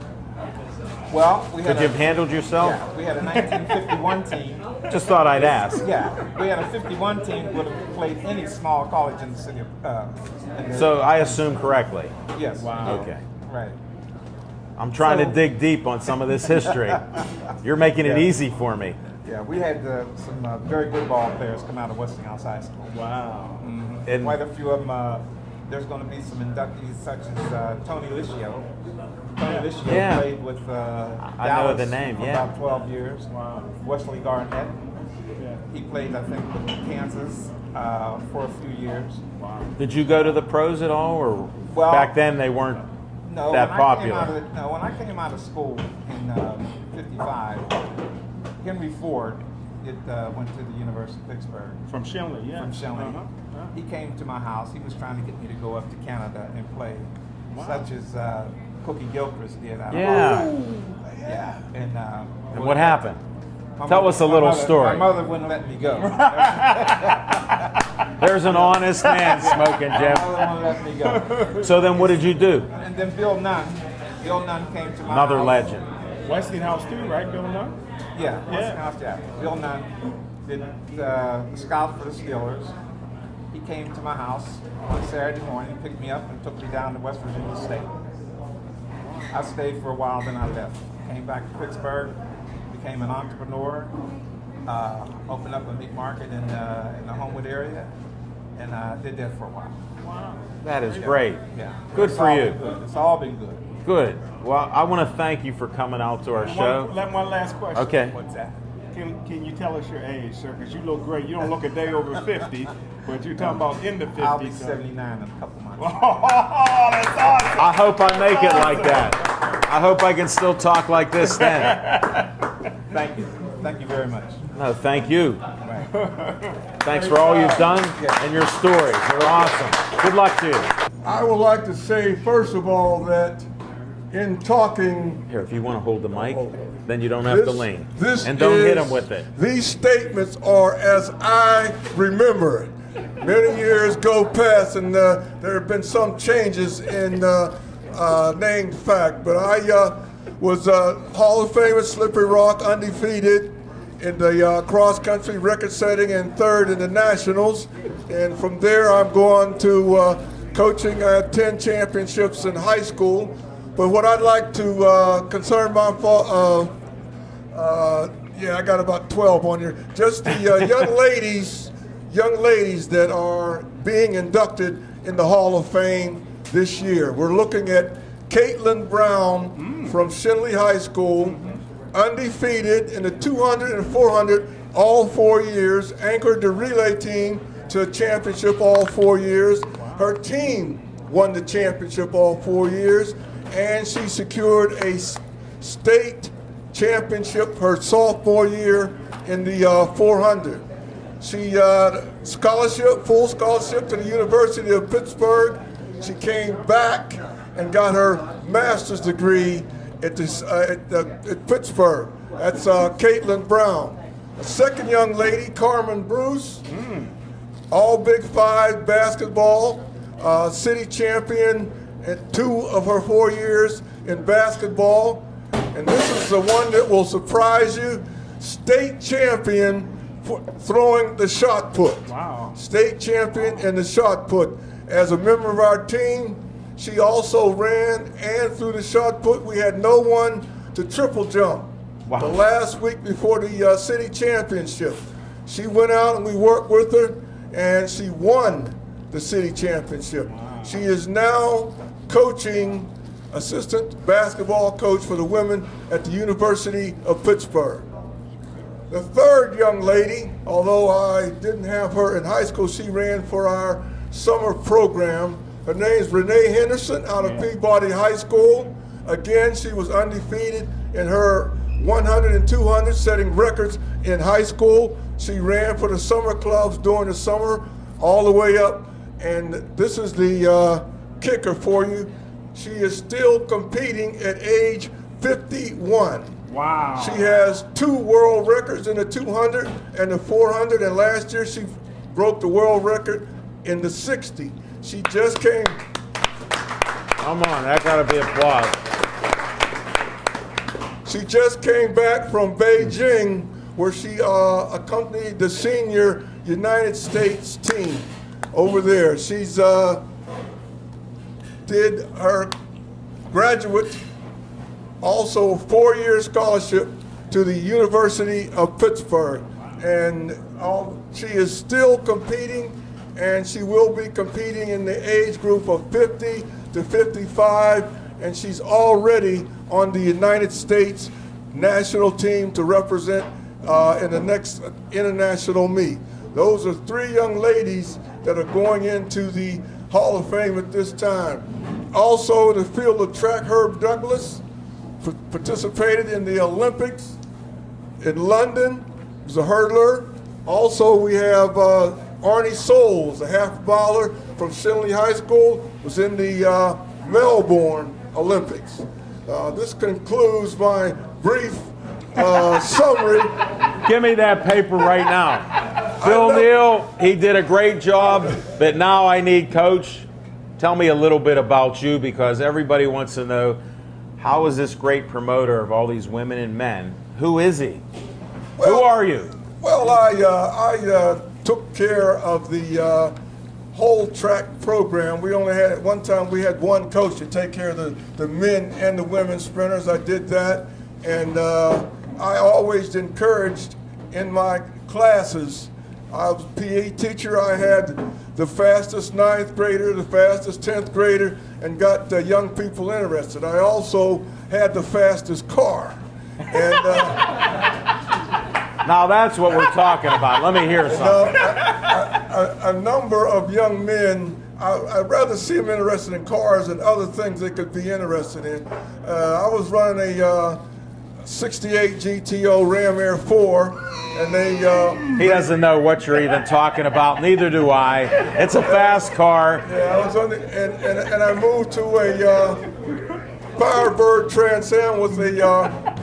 Well, we had Could you have handled yourself? yeah, we had a 1951 team. Just thought I'd ask. Yeah, we had a 51 team that would have played any small college in the city of. So I assume correctly. Yes. Wow. Okay. Right. I'm trying to So- dig deep on some of this history. You're making it Yeah. easy for me. Yeah, we had some very good ball players come out of Westinghouse High School. Wow. And Quite a few of them. There's going to be some inductees such as Tony Licio. Tony Licio Yeah. played with I know Dallas the name, for yeah. about 12 years. Wow. Wesley Garnett. Yeah. He played, I think, with Kansas for a few years. Wow. did you go to the pros at all, or Well, back then they weren't No, that when popular? when I came out of school in '55, Henry Ford went to the University of Pittsburgh. From Shenley, yeah. From Shenley. Uh-huh. He came to my house. He was trying to get me to go up to Canada and play, such as Cookie Gilchrist did. Out of Yeah. yeah. And what happened? my Tell mother- us a my little mother- story. My mother wouldn't let me go. There's an honest man, Smoking My Jim. mother wouldn't let me go. So then what did you do? And then Bill Nunn came to my Another house. legend. Westinghouse too, right, Bill Nunn? Yeah, Westinghouse Chapter. Bill Nunn did scout for the Steelers. He came to my house one Saturday morning, picked me up, and took me down to West Virginia State. I stayed for a while, then I left. Came back to Pittsburgh, became an entrepreneur, opened up a meat market in the Homewood area, and did that for a while. Wow. That is great. Yeah. Good It's for all you. been good. It's all been good. Good. Well, I want to thank you for coming out to our show. One last question. Okay. What's that? can you tell us your age, sir? Because you look great. You don't look a day over 50, but you're talking about in the 50s. I'll be 79 in a couple months. Oh, that's awesome. I hope I make it like that. I hope I can still talk like this then. Thank you. Thank you very much. No, thank you. Right. Thanks for all you've done and your stories. You're awesome. Good luck to you. I would like to say, first of all, that in talking, Here, if you want to hold the mic, then you don't have to lean. this And don't hit is- him with it. These statements are as I remember it. Many years go past, and there have been some changes in named fact. But I was Hall of Famer, Slippery Rock, undefeated in the cross-country record setting and third in the nationals. And from there, I'm going to coaching. I had 10 championships in high school. But what I'd like to concern my yeah, I got about 12 on here. Just the young ladies that are being inducted in the Hall of Fame this year. We're looking at Caitlin Brown from Shinley High School, undefeated in the 200 and 400 all 4 years, anchored the relay team to a championship all 4 years. Her team won the championship all 4 years, and she secured a state championship her sophomore year in the 400. She scholarship, full scholarship to the University of Pittsburgh. She came back and got her master's degree at Pittsburgh. That's Caitlin Brown. A second young lady, Carmen Bruce, all Big Five basketball, city champion in 2 of her 4 years in basketball. And this is the one that will surprise you, state champion for throwing the shot put. Wow. State champion in the shot put. As a member of our team, she also ran and threw the shot put. We had no one to triple jump. Wow. The last week before the city championship, she went out and we worked with her, and she won the city championship. Wow. She is now coaching, assistant basketball coach for the women at the University of Pittsburgh. The third young lady, although I didn't have her in high school, she ran for our summer program. Her name is Renee Henderson out of Peabody High School. Again, she was undefeated in her 100 and 200, setting records in high school. She ran for the summer clubs during the summer all the way up. And this is the kicker for you. She is still competing at age 51. Wow. She has 2 world records in the 200 and the 400, and last year she broke the world record in the 60. She just came. Come on, that got to be applause. She just came back from Beijing, where she accompanied the senior United States team over there. She's did her graduate, also a 4-year scholarship to the University of Pittsburgh. And she is still competing, and she will be competing in the age group of 50 to 55, and she's already on the United States national team to represent in the next international meet. Those are 3 young ladies that are going into the Hall of Fame at this time. Also in the field of track, Herb Douglas participated in the Olympics in London. He was a hurdler. Also we have Arnie Souls, a half miler from Shinley High School, was in the Melbourne Olympics. This concludes my brief summary. Give me that paper right now. Phil Neal, he did a great job, but now I need Coach. Tell me a little bit about you, because everybody wants to know, how is this great promoter of all these women and men? Who is he? Well, who are you? Well, I took care of the whole track program. We only had, at one time, we had one coach to take care of the men and the women sprinters. I did that, and I always encouraged in my classes. I was a PE teacher. I had the fastest 9th grader, the fastest 10th grader, and got young people interested. I also had the fastest car. And Now that's what we're talking about. Let me hear something. A number of young men, I'd rather see them interested in cars than other things they could be interested in. I was running a 68 GTO Ram Air 4, and they... He doesn't know what you're even talking about, neither do I. It's a fast car. Yeah, I was on the, and I moved to a Firebird Trans Am with a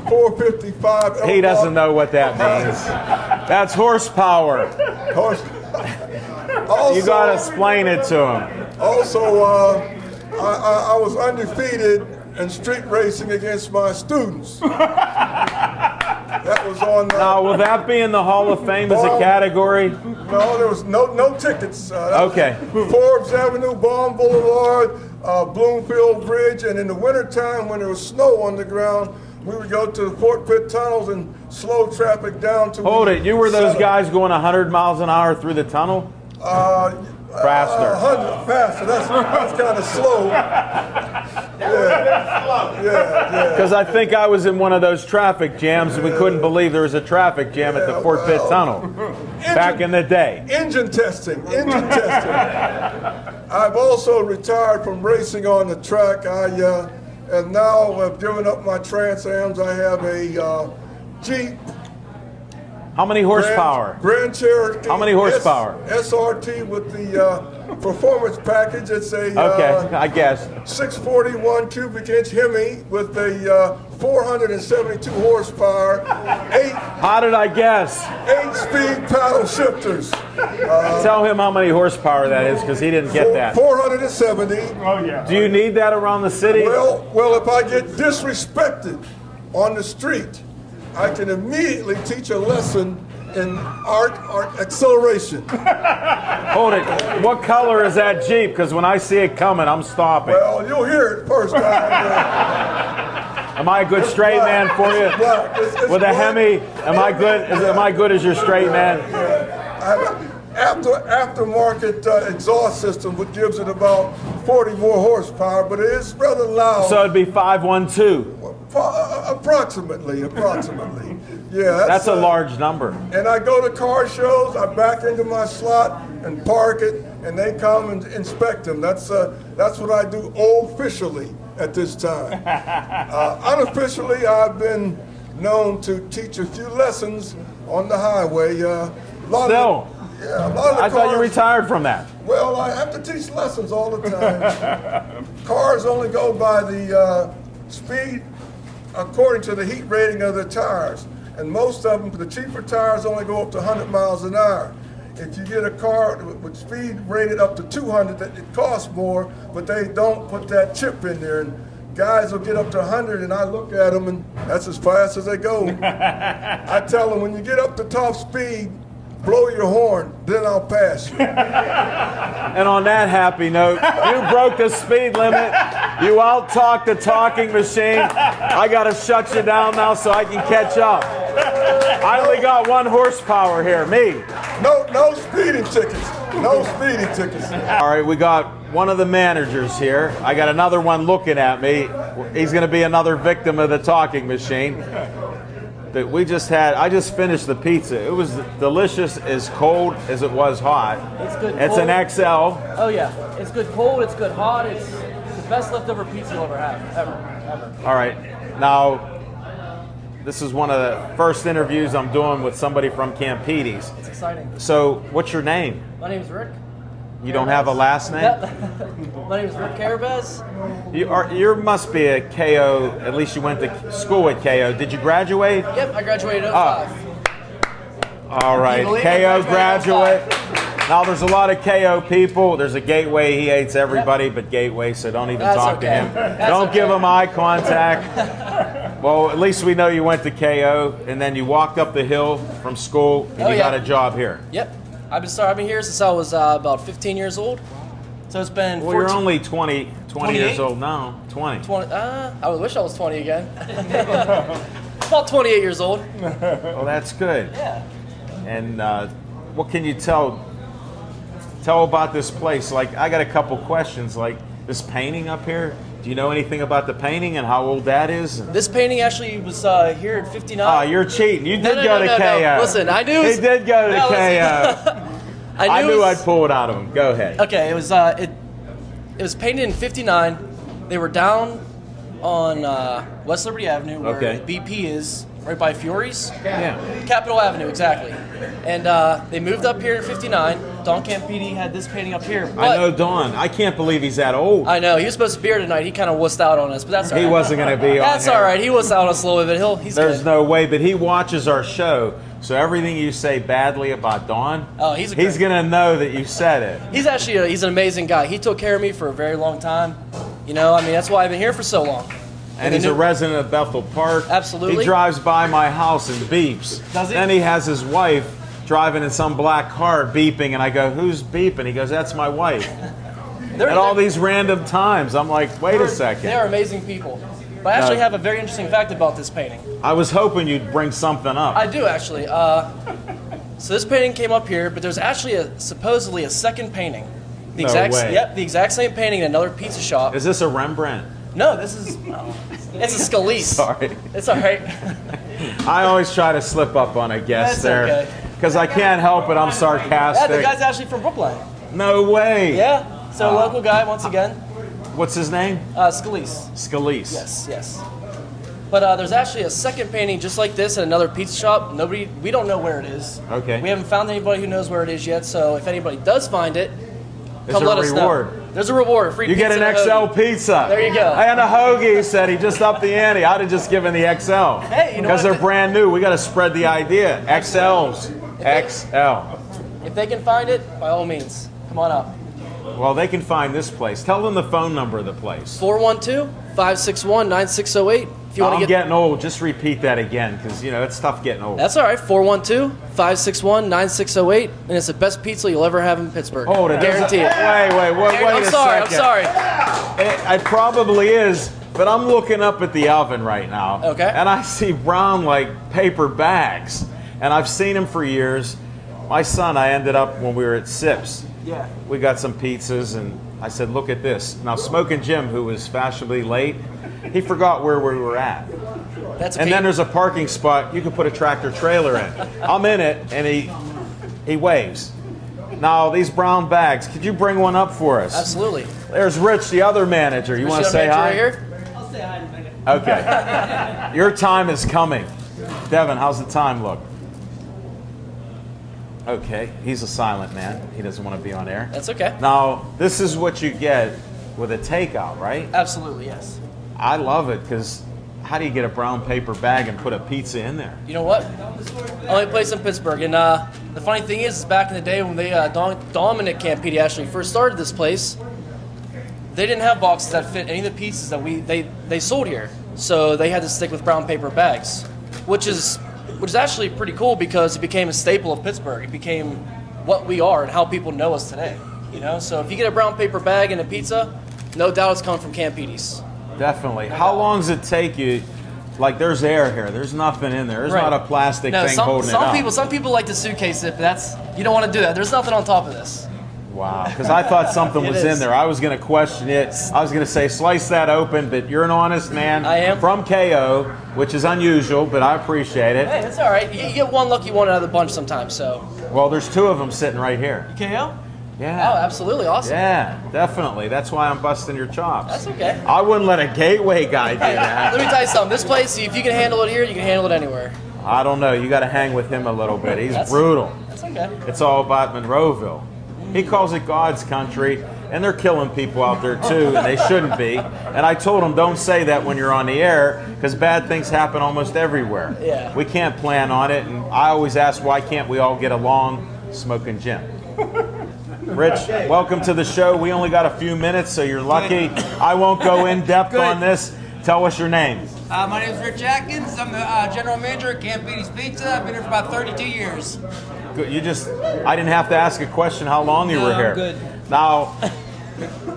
455. He doesn't know what that means. That's horsepower. Also, you got to explain it to him. Also, I was undefeated in street racing against my students. That was on. Now, will that be in the Hall of Fame as a category? No, there was no tickets. Okay. Forbes Avenue, Baum Boulevard, Bloomfield Bridge, and in the wintertime when there was snow on the ground, we would go to the Fort Pitt tunnels and slow traffic down to... Hold it, you were those guys going 100 miles an hour through the tunnel? Faster. 100 faster, that's kind of slow. Yeah. Because I think I was in one of those traffic jams and we couldn't believe there was a traffic jam at the Fort Pitt tunnel back in the day. Engine testing. I've also retired from racing on the track. And now I've given up my Trans Ams. I have a Jeep. How many horsepower? Grand Cherokee. How many horsepower? SRT with the performance package. It's a okay, I guess 641 cubic inch Hemi with a 472 horsepower. How did I guess? 8-speed paddle shifters. Tell him how many horsepower that is, because he didn't get that. 470. Oh yeah. Do you need that around the city? Well, if I get disrespected on the street, I can immediately teach a lesson in art acceleration. Hold it. What color is that Jeep? Because when I see it coming, I'm stopping. Well, you'll hear it first time. Am I a good straight man for you? It's with a Hemi, am I good? Am I good as your straight man? Aftermarket exhaust system, which gives it about 40 more horsepower, but it is rather loud. So it'd be 512. Approximately. Yeah, that's a large number. And I go to car shows, I back into my slot and park it, and they come and inspect them. That's what I do officially at this time. Unofficially, I've been known to teach a few lessons on the highway. I thought you retired from that. Well, I have to teach lessons all the time. Cars only go by the speed according to the heat rating of the tires. And most of them, the cheaper tires only go up to 100 miles an hour. If you get a car with speed rated up to 200, it costs more, but they don't put that chip in there. And guys will get up to 100, and I look at them, and that's as fast as they go. I tell them, when you get up to top speed, blow your horn, then I'll pass you. And on that happy note, you broke the speed limit. You out-talked the talking machine. I got to shut you down now so I can catch up. I only got 1 horsepower here, me. No speeding tickets. No speeding tickets. All right, we got one of the managers here. I got another one looking at me. He's going to be another victim of the talking machine. That we just had. I just finished the pizza. It was delicious, as cold as it was hot. It's good. It's cold. an XL. Oh yeah, it's good cold. It's good hot. It's the best leftover pizza you'll ever have, ever. All right, now this is one of the first interviews I'm doing with somebody from Campiti's. It's exciting. So, what's your name? My name's Rick. You don't have a last name? My name is Rick Carabez. You must be a KO, at least you went to school at KO. Did you graduate? Yep, I graduated in 05. All right, KO graduate. Now there's a lot of KO people. There's a Gateway, he hates everybody but Gateway, so don't even talk to him. Don't give him eye contact. Well, at least we know you went to KO, and then you walked up the hill from school, and you got a job here. Yep. I've been here since I was about 15 years old. So it's been 14. Well, you're only 20 years old now. 20. I wish I was 20 again. About 28 years old. Well, that's good. Yeah. And what can you tell about this place? Like, I got a couple questions. Like, this painting up here, Do you know anything about the painting and how old that is? This painting actually was here at 59. Oh, you're cheating. You did go to KO. No. Listen, I knew. He did go to KO. I knew I'd pull it out of him. Go ahead. Okay, it was painted in 59. They were down on West Liberty Avenue where BP is, right by Fiore's. Yeah. Capitol Avenue, exactly. And they moved up here in 59. Don Campiti had this painting up here. But I know Don. I can't believe he's that old. I know. He was supposed to be here tonight. He kind of wussed out on us, but that's all right. He wasn't going to be on That's all right. He wussed out on us a little bit, but There's no way, but he watches our show, so everything you say badly about Don, he's going to know that you said it. He's actually he's an amazing guy. He took care of me for a very long time. You know, I mean, that's why I've been here for so long. And he's a resident of Bethel Park. Absolutely. He drives by my house and beeps. Does he? Then he has his wife driving in some black car beeping, and I go, who's beeping? He goes, that's my wife. At all these random times, I'm like, wait a second. They are amazing people. But I actually have a very interesting fact about this painting. I was hoping you'd bring something up. I do, actually. So this painting came up here, but there's actually supposedly a second painting. The way. Yep, the exact same painting in another pizza shop. Is this a Rembrandt? No, this is it's a Scalise. Sorry. It's all right. I always try to slip up on a guest there. Because I can't help it, I'm sarcastic. Yeah, the guy's actually from Brookline. No way. Yeah, so a local guy once again. What's his name? Scalise. Scalise. Yes. But there's actually a second painting just like this in another pizza shop. We don't know where it is. Okay. We haven't found anybody who knows where it is yet, so if anybody does find it, come let us know. There's a reward. Free pizza. You get an XL pizza. There you go. And a hoagie, said he just upped the ante. I'd have just given the XL. Hey, you know because they're brand new. We got to spread the idea. XLs. XL. If they can find it, by all means, come on up. Well, they can find this place. Tell them the phone number of the place. 412-561-9608. If you want to get getting old. Just repeat that again, because it's tough getting old. That's all right. 412-561-9608, and it's the best pizza you'll ever have in Pittsburgh. Oh, I guarantee it. Wait I'm a sorry. second. I'm sorry. It probably is, but I'm looking up at the oven right now. Okay. And I see brown paper bags, and I've seen them for years. My son, I ended up when we were at Sips. Yeah. We got some pizzas, and I said, look at this. Now, Smokin' Jim, who was fashionably late, he forgot where we were at. And then there's a parking spot you can put a tractor trailer in. I'm in it, and he waves. Now, these brown bags, could you bring one up for us? Absolutely. There's Rich, the other manager. You want to say hi? Right here? I'll say hi in a minute. Okay. Your time is coming. Devin, how's the time look? Okay, he's a silent man. He doesn't want to be on air. That's okay. Now, this is what you get with a takeout, right? Absolutely, yes. I love it because how do you get a brown paper bag and put a pizza in there? You know what? Only place in Pittsburgh. And the funny thing is back in the day when they Dom and Campiti actually first started this place, they didn't have boxes that fit any of the pizzas that they sold here. So they had to stick with brown paper bags, which is actually pretty cool because it became a staple of Pittsburgh. It became what we are and how people know us today. So if you get a brown paper bag and a pizza, no doubt it's coming from Campiti's. Definitely. How long does it take you? Like, there's air here. There's nothing in there. There's not a plastic thing holding it up. Some people like to suitcase it, but you don't want to do that. There's nothing on top of this. Wow. Because I thought something was in there. I was going to question it. I was going to say, slice that open, but you're an honest man. I am. From KO, which is unusual, but I appreciate it. Hey, it's all right. You get one lucky one out of the bunch sometimes, so. Well, there's two of them sitting right here. KO? Yeah. Oh, absolutely. Awesome. Yeah, definitely. That's why I'm busting your chops. That's okay. I wouldn't let a gateway guy do that. Let me tell you something. This place, if you can handle it here, you can handle it anywhere. I don't know. You got to hang with him a little bit. He's brutal. That's okay. It's all about Monroeville. He calls it God's country, and they're killing people out there too, and they shouldn't be. And I told him, don't say that when you're on the air, because bad things happen almost everywhere. Yeah. We can't plan on it, and I always ask, why can't we all get along? Smokin' Jim. Rich, welcome to the show. We only got a few minutes, so you're lucky. I won't go in depth on this. Tell us your name. My name is Rich Atkins. I'm the general manager at Campiti's Pizza. I've been here for about 32 years. Good. I didn't have to ask a question how long you were here. I'm good. Now,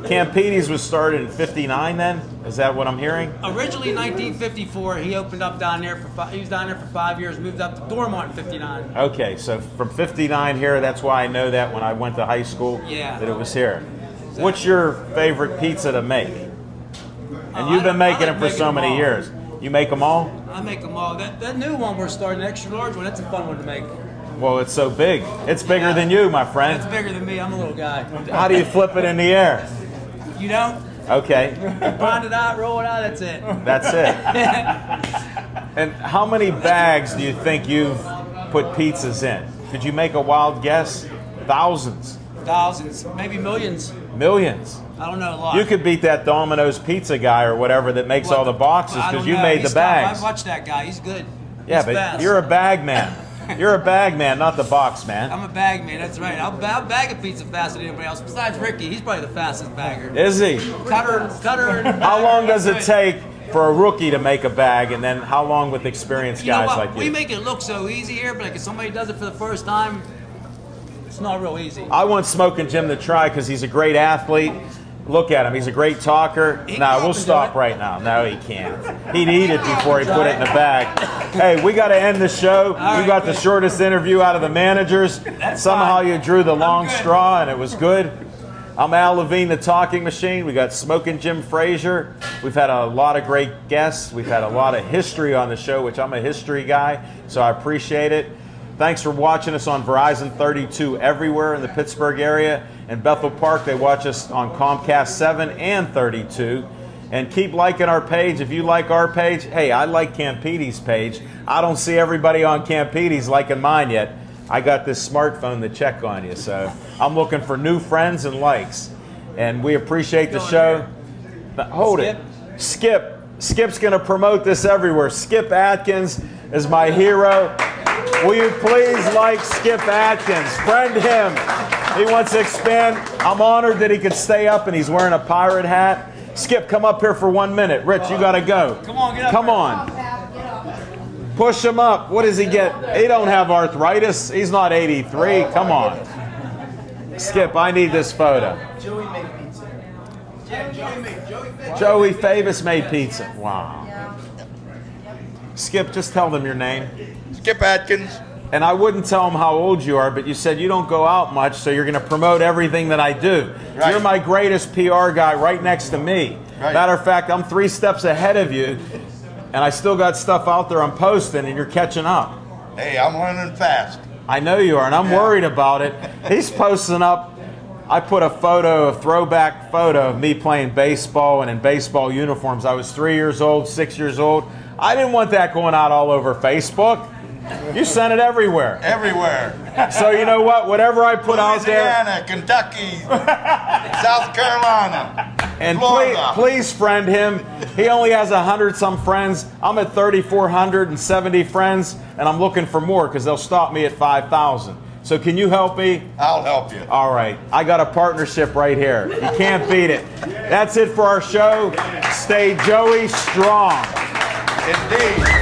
Campiti's was started in '59 then? Is that what I'm hearing? Originally 1954, he opened up down there he was down there for 5 years, moved up to Dormont in 59. Okay, so from '59 here, that's why I know that when I went to high school, Yeah. that it was here. What's your favorite pizza to make? And you've been making them for so many years. You make them all? I make them all. That new one we're starting, the extra large one, that's a fun one to make. Well, it's so big. It's bigger than you, my friend. It's bigger than me. I'm a little guy. How do you flip it in the air? You don't? Okay. Bind it out, roll it out, that's it. That's it. And how many bags do you think you've put pizzas in? Could you make a wild guess? Thousands. Thousands, maybe millions. Millions. I don't know a lot. You could beat that Domino's pizza guy or whatever that makes all the boxes because you made the bags. I watched that guy. He's good. Yeah, but fast. You're a bag man. You're a bag man, not the box man. I'm a bag man, that's right. I'll bag a pizza faster than anybody else. Besides Ricky, he's probably the fastest bagger. Is he? Cutter. How long does it take for a rookie to make a bag, and then how long with experienced guys like you? We make it look so easy here, but like if somebody does it for the first time, it's not real easy. I want Smoking Jim to try because he's a great athlete. Look at him. He's a great talker. No, we'll stop right now. No, he can't. He'd eat it before he put it in the bag. Hey, we got to end the show. You got the shortest interview out of the managers. Somehow you drew the long straw, and it was good. I'm Al Levine, the talking machine. We got Smoking Jim Frazier. We've had a lot of great guests. We've had a lot of history on the show, which I'm a history guy, so I appreciate it. Thanks for watching us on Verizon 32 everywhere in the Pittsburgh area. In Bethel Park, they watch us on Comcast 7 and 32. And keep liking our page. If you like our page, hey, I like Campiti's page. I don't see everybody on Campiti's liking mine yet. I got this smartphone to check on you, so I'm looking for new friends and likes. And we appreciate the show. Hold it. Skip's going to promote this everywhere. Skip Atkins is my hero. Will you please like Skip Atkins? Friend him. He wants to expand. I'm honored that he could stay up and he's wearing a pirate hat. Skip, come up here for 1 minute. Rich, you got to go. Come on, get up. Come on. Push him up. What does he get? He don't have arthritis. He's not 83. Come on. Skip, I need this photo. Joey made pizza. Joey Favis made pizza. Wow. Skip, just tell them your name. Skip Atkins. And I wouldn't tell them how old you are, but you said you don't go out much, so you're going to promote everything that I do. Right. You're my greatest PR guy right next to me. Right. Matter of fact, I'm 3 steps ahead of you, and I still got stuff out there I'm posting, and you're catching up. Hey, I'm learning fast. I know you are, and I'm worried about it. He's posting up. I put a throwback photo of me playing baseball and in baseball uniforms. I was 3 years old, 6 years old. I didn't want that going out all over Facebook. You sent it everywhere. Everywhere. So you know what? Whatever I put out there. Louisiana, Kentucky, South Carolina, and Florida. please friend him. He only has 100-some friends. I'm at 3,470 friends, and I'm looking for more because they'll stop me at 5,000. So can you help me? I'll help you. All right. I got a partnership right here. You can't beat it. That's it for our show. Stay Joey strong. Indeed.